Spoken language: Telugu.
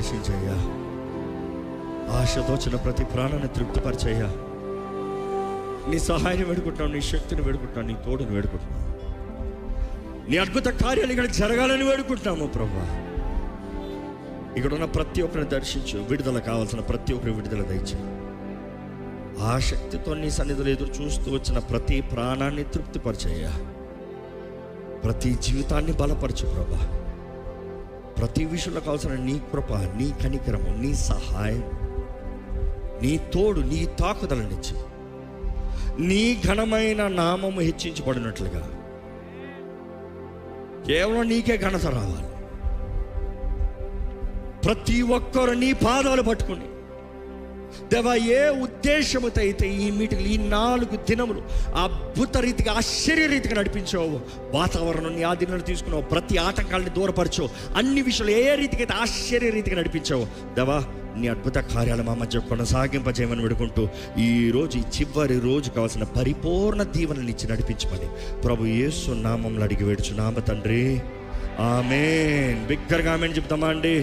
దర్శించయ్యా. ఆశతో వచ్చిన ప్రతి ప్రాణాన్ని తృప్తిపరిచయ్యా. నీ సహాయాన్ని వేడుకుంటున్నావు, నీ శక్తిని వేడుకుంటున్నావు, నీ తోడుని వేడుకుంటున్నావు. నీ అద్భుత కార్యాలు ఇక్కడ జరగాలని వేడుకుంటున్నాము ప్రభువా. ఇక్కడ ఉన్న ప్రతి ఒక్కరిని దర్శించు, విడుదల కావాల్సిన ప్రతి ఒక్కరి విడుదల దయచే. ఆ శక్తితో నీ సన్నిధిలో ఎదురు చూస్తూ వచ్చిన ప్రతి ప్రాణాన్ని తృప్తిపరిచయ్యా. ప్రతి జీవితాన్ని బలపరచు ప్రభా. ప్రతి విషయంలో కావాల్సిన నీ కృప, నీ కనికరము, నీ సహాయం, నీ తోడు, నీ తాకుదలనిచ్చి నీ ఘనమైన నామము హెచ్చించబడినట్లుగా కేవలం నీకే ఘనత రావాలి. ప్రతి ఒక్కరు నీ పాదాలు పట్టుకుని దేవా, ఏ ఉద్దేశముతో అయితే ఈ మీటింగ్లు, ఈ 4 దినములు అద్భుత రీతిగా, ఆశ్చర్యరీతిగా నడిపించావు, వాతావరణం నీ ఆధీనంలో తీసుకున్నావు, ప్రతి ఆటంకాలని దూరపరచావు, అన్ని విషయాలు ఏ రీతికి అయితే ఆశ్చర్యరీతిగా నడిపించావు దేవా, నీ అద్భుత కార్యాలు మా మధ్య కొనసాగింపజేయమని వేడుకుంటూ ఈరోజు ఈ చివరి రోజు కావాల్సిన పరిపూర్ణ దీవెనలు ఇచ్చి నడిపించమని ప్రభు యేసు నామములో అడిగి వేడుచున్నాము తండ్రి. ఆమేన్. బిగ్గరగా ఆమేన్ చెప్తామా అండి?